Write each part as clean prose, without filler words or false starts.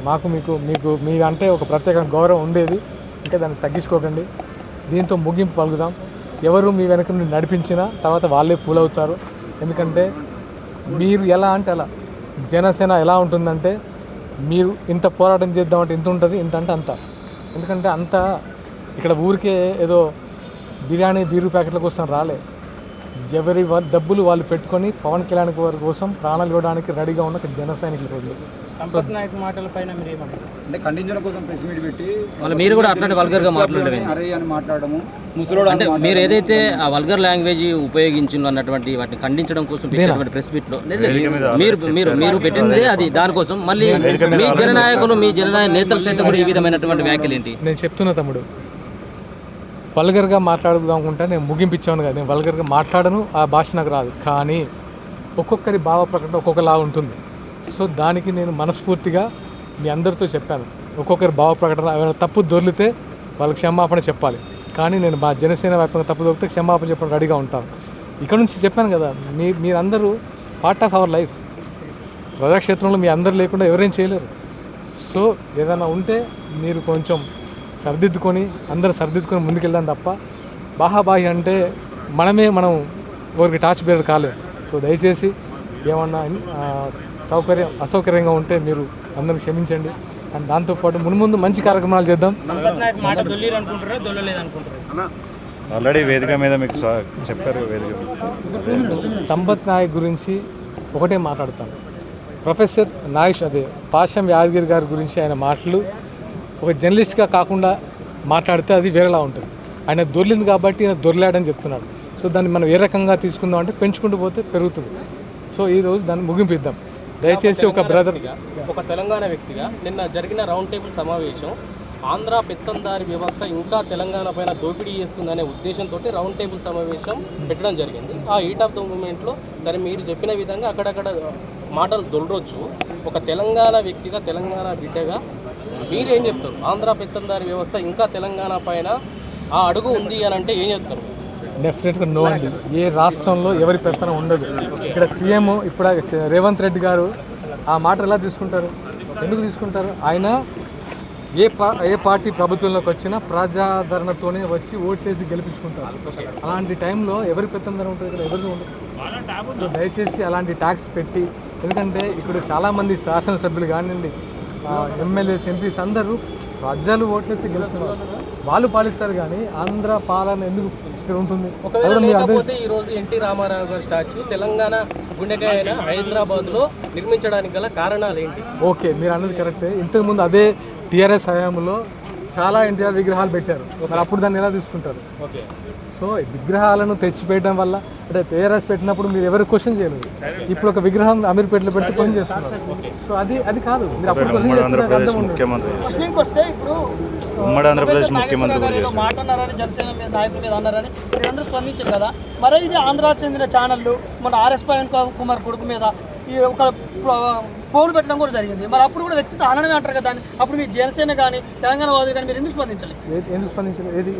మాకు మీకు మీకు మీ అంటే ఒక ప్రత్యేక గౌరవం ఉండేది, ఇంకా దాన్ని తగ్గించుకోకండి. దీంతో ముగింపు పలుకుదాం. ఎవరు మీ వెనక నుండి నడిపించినా తర్వాత వాళ్ళే ఫూల్ అవుతారు. ఎందుకంటే మీరు ఎలా అంటే అలా, జనసేన ఎలా ఉంటుందంటే మీరు ఇంత పోరాటం చేద్దామంటే ఇంత ఉంటుంది, ఇంత అంటే అంత. ఎందుకంటే అంత ఇక్కడ ఊరికే ఏదో బిర్యానీ బీరు ప్యాకెట్ల కోసం రాలే. ఎవరి డబ్బులు వాళ్ళు పెట్టుకొని పవన్ కళ్యాణ్ గారి కోసం ప్రాణాలు ఇవ్వడానికి రెడీగా ఉన్న జన సైనికులు రోజులు. సంపత్ నాయక్ మాటలపైన మీరు ఏమంటారు? అంటే ఖండించడం కోసం ప్రెస్ మీట్ పెట్టి మీరు కూడా అట్లాంటి వల్గర్గా మాట్లాడడం, అరే అని మాట్లాడము, ముసలోడు అంటే మీరు ఏదైతే ఆ వల్గర్ లాంగ్వేజ్ ఉపయోగించిందో అన్నటువంటి వాటిని ఖండించడం కోసం పెట్టినటువంటి ప్రెస్ మీట్లో మీరు పెట్టిందే అది. దానికోసం మళ్ళీ మీ జననాయకులు మీ జననాయక నేతలు సైతం కూడా ఈ విధమైనటువంటి వ్యాఖ్యలు ఏంటి? నేను చెప్తున్నా తమ్ముడు, వల్గర్గా మాట్లాడదాం అనుకుంటా నేను ముగింపించాను కదా. నేను వల్గర్గా మాట్లాడను, ఆ భాష నాకు రాదు. కానీ ఒక్కొక్కరి భావ ప్రకటన ఒక్కొక్కలా ఉంటుంది. సో దానికి నేను మనస్ఫూర్తిగా మీ అందరితో చెప్పాను. ఒక్కొక్కరి భావ ప్రకటన ఏమైనా తప్పు దొరికితే వాళ్ళకి క్షమాపణ చెప్పాలి. కానీ నేను మా జనసేన వ్యాప్తంగా తప్పు దొరికితే క్షమాపణ చెప్పడం రెడీగా ఉంటాను. ఇక్కడ నుంచి చెప్పాను కదా, మీరందరూ పార్ట్ ఆఫ్ అవర్ లైఫ్. ప్రజాక్షేత్రంలో మీ అందరు లేకుండా ఎవరేం చేయలేరు. సో ఏదైనా ఉంటే మీరు కొంచెం అందరూ సర్దిద్దుకొని ముందుకెళ్దాం తప్ప బాహాబాహి అంటే మనం ఎవరికి టార్చ్ బేరర్ కాలేము. సో దయచేసి ఏమన్నా అసౌకర్యంగా ఉంటే మీరు అందరూ క్షమించండి. అండ్ దాంతోపాటు మున్ముందు మంచి కార్యక్రమాలు చేద్దాం. ఆల్రెడీ వేదిక మీద మీకు చెప్పారు. సంపత్ నాయక్ గురించి ఒకటే మాట్లాడతాను. ప్రొఫెసర్ నాగేష్ పాషం యాదగిరి గారి గురించి ఆయన మాటలు ఒక జర్నలిస్ట్గా కాకుండా మాట్లాడితే అది వేరేలా ఉంటుంది. ఆయన దొర్లింది కాబట్టి ఆయన దొర్లాడని చెప్తున్నాడు. సో దాన్ని మనం ఏ రకంగా తీసుకుందాం అంటే పెంచుకుంటూ పోతే పెరుగుతుంది. సో ఈరోజు దాన్ని ముగింపిద్దాం. దయచేసి ఒక తెలంగాణ వ్యక్తిగా నిన్న జరిగిన రౌండ్ టేబుల్ సమావేశం ఆంధ్ర పెత్తందారి వ్యవస్థ ఇంకా తెలంగాణ పైన దోపిడీ చేస్తుందనే ఉద్దేశంతో రౌండ్ టేబుల్ సమావేశం పెట్టడం జరిగింది. ఆ హీట్ ఆఫ్ ద మూమెంట్లో సరే మీరు చెప్పిన విధంగా అక్కడక్కడ మాటలు దొరవచ్చు. ఒక తెలంగాణ వ్యక్తిగా, తెలంగాణ బిడ్డగా మీరేం చెప్తారు? ఆంధ్ర పెత్తందారి వ్యవస్థ ఇంకా తెలంగాణ పైన ఆ అడుగు ఉంది అని అంటే ఏం చెప్తారు? డెఫినెట్గా నో అండి. ఏ రాష్ట్రంలో ఎవరి పెత్తనం ఉండదు. ఇక్కడ సీఎం ఇప్పుడు రేవంత్ రెడ్డి గారు ఆ మాట ఎలా తీసుకుంటారు? ఎందుకు తీసుకుంటారు? ఆయన ఏ పార్టీ ప్రభుత్వంలోకి వచ్చినా ప్రజాదరణతోనే వచ్చి ఓట్లేసి గెలిపించుకుంటారు. అలాంటి టైంలో ఎవరి పెత్తందరం ఉంటుంది? ఇక్కడ ఎవరిది ఉండదు. సో దయచేసి అలాంటి ట్యాక్స్ పెట్టి, ఎందుకంటే ఇప్పుడు చాలామంది శాసనసభ్యులు కానివ్వండి, ఎమ్మెల్యేస్, ఎంపీస్ అందరూ ప్రజలు ఓట్లేసి గెలుస్తున్నారు. వాళ్ళు పాలిస్తారు. కానీ ఆంధ్ర పాలన ఎందుకు ఇక్కడ ఉంటుంది? ఈ రోజు ఎన్టీ రామారావు గారి స్టాచ్యూ తెలంగాణ గుండెకాయ హైదరాబాద్లో నిర్మించడానికి గల కారణాలు ఏంటి? ఓకే, మీరు అన్నది కరెక్టే. ఇంతకుముందు అదే టీఆర్ఎస్ హయాంలో చాలా ఎన్టీఆర్ విగ్రహాలు పెట్టారు. మరి అప్పుడు దాన్ని ఎలా తీసుకుంటారు? ఓకే. సో విగ్రహాలను తెచ్చిపెట్టడం వల్ల అంటే టీఆర్ఎస్ పెట్టినప్పుడు మీరు ఎవరు క్వశ్చన్ చేయలేదు. ఇప్పుడు ఒక విగ్రహం అమీర్పేటలో పెడితే క్వశ్చన్ చేస్తున్నారు. సో అది కాదు. మీరు అప్పుడు క్వశ్చన్ చేస్తున్నారు. ముఖ్యమంత్రి వస్తే ఇప్పుడు ఉమ్మడి ఆంధ్రప్రదేశ్ ముఖ్యమంత్రి మాట అన్నారని, జనసేన మీద నాయకుల మీద అన్నారని మీరందరూ స్పందించారు కదా. మరి ఇది ఆంధ్ర చెందిన ఛానళ్ళు మన ఆర్ఎస్ పవన్ కుమార్ కొడుకు మీద ఈ ఒక పోలు పెట్టడం కూడా జరిగింది. మరి అప్పుడు కూడా వ్యక్తితో అనడమే అంటారు కదా దాన్ని. అప్పుడు మీ జనసేన కానీ తెలంగాణ వాదులు కానీ మీరు ఎందుకు స్పందించాలి?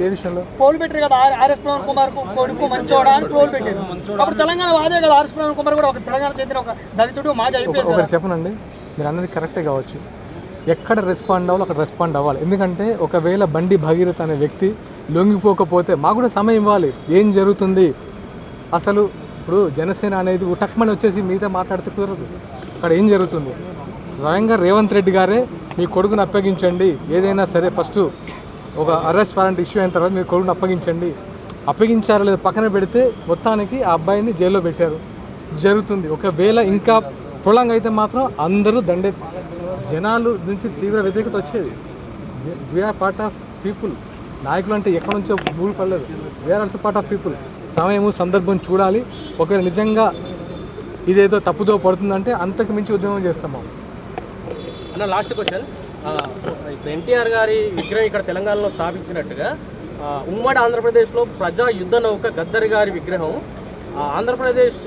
ఏ విషయంలో పోలు పెట్టారు కదా? ఆర్ఎస్ పవన్ కుమార్ కొడుకు మంచోడా అని పోలు పెట్టారు. అప్పుడు తెలంగాణ వాదే కదా. ఆర్ఎస్ పవన్ కుమార్ కూడా ఒక తెలంగాణ చెందిన ఒక దళితుడు, మాజీ ఐపీఎస్. చెప్పనండి, మీరు అన్నది కరెక్టే కావచ్చు. ఎక్కడ రెస్పాండ్ అవ్వాలి అక్కడ రెస్పాండ్ అవ్వాలి. ఎందుకంటే ఒకవేళ బండి భగీరథ అనే వ్యక్తి లొంగిపోకపోతే మాకు కూడా సమయం ఇవ్వాలి. ఏం జరుగుతుంది అసలు? ఇప్పుడు జనసేన అనేది ఉటక్మని వచ్చేసి మీతో మాట్లాడితే కుదరదు. అక్కడ ఏం జరుగుతుంది? స్వయంగా రేవంత్ రెడ్డి గారే మీ కొడుకుని అప్పగించండి, ఏదైనా సరే ఫస్ట్ ఒక అరెస్ట్ వారెంట్ ఇష్యూ అయిన తర్వాత మీ కొడుకుని అప్పగించారో లేదా పక్కన పెడితే మొత్తానికి ఆ అబ్బాయిని జైల్లో పెట్టారు. జరుగుతుంది. ఒకవేళ ఇంకా ప్రొలాంగ్ అయితే మాత్రం అందరూ జనాలు నుంచి తీవ్ర వ్యతిరేకత వచ్చేది. We are part of people. నాయకులు అంటే ఎక్కడి నుంచో భూమి పడలేదు. We are also part of people. సమయము సందర్భం చూడాలి. ఒకవేళ నిజంగా ఇదేదో తప్పుదో పడుతుందంటే అంతకు మించి ఉద్యమం చేస్తాము. అన్న లాస్ట్ క్వశ్చన్, ఇప్పుడు ఎన్టీఆర్ గారి విగ్రహం ఇక్కడ తెలంగాణలో స్థాపించినట్టుగా ఉమ్మడి ఆంధ్రప్రదేశ్లో ప్రజా యుద్ధ నౌక గద్దర్ గారి విగ్రహం ఆంధ్రప్రదేశ్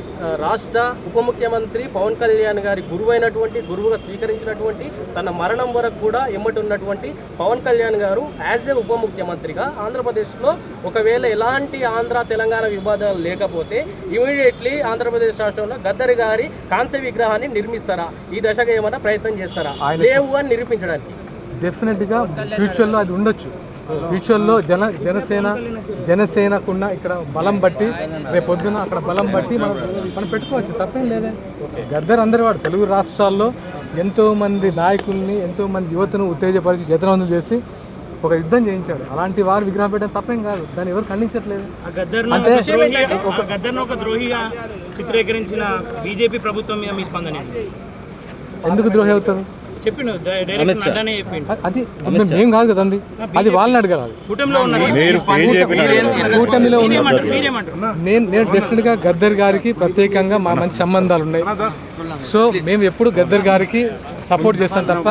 రాష్ట్ర ఉప ముఖ్యమంత్రి పవన్ కళ్యాణ్ గారి గురువుగా స్వీకరించినటువంటి తన మరణం వరకు కూడా ఎమ్మటి ఉన్నటువంటి పవన్ కళ్యాణ్ గారు యాజ్ ఏ ఉప ముఖ్యమంత్రిగా ఆంధ్రప్రదేశ్లో ఒకవేళ ఎలాంటి ఆంధ్ర తెలంగాణ వివాదాలు లేకపోతే ఇమీడియట్లీ ఆంధ్రప్రదేశ్ రాష్ట్రంలో గద్దర్ గారి కాంస్య విగ్రహాన్ని నిర్మిస్తారా? ఈ దశగా ఏమైనా ప్రయత్నం చేస్తారా? లేవు అని నిరూపించడానికి. డెఫినెట్గా ఫ్యూచర్లో అది ఉండొచ్చు. ఫ్యూచర్లో జనసేనకున్న ఇక్కడ బలం బట్టి రేపొద్దున అక్కడ బలం బట్టి మనం పెట్టుకోవచ్చు, తప్పేం లేదే. గద్దర్ అందరి వాడు తెలుగు రాష్ట్రాల్లో ఎంతోమంది నాయకుల్ని ఎంతోమంది యువతను ఉత్తేజపరిచి చేతనవంతులు చేసి ఒక యుద్ధం చేయించాడు. అలాంటి వారు విగ్రహం పెట్టడం తప్పేం కాదు, దాన్ని ఎవరు ఖండించట్లేదు. అంటే గద్దర్ను ఒక ద్రోహిగా చిత్రీకరించిన బీజేపీ ప్రభుత్వం మీద మీ స్పందన ఏంటి? ఎందుకు ద్రోహి అవుతారు? చెప్పిండు డైరెక్ట్ నడ్డానే చెప్పిండు. అది మేం కాదు కదండి, అది వాళ్ళని అడగాలి. కూటమిలో ఉన్నారు, కూటమిలో మీరేమంటారు? నేను డెఫినెట్గా గద్దర్ గారికి ప్రత్యేకంగా మా మంచి సంబంధాలు ఉన్నాయి. సో మేము ఎప్పుడు గద్దర్ గారికి సపోర్ట్ చేస్తాం తప్ప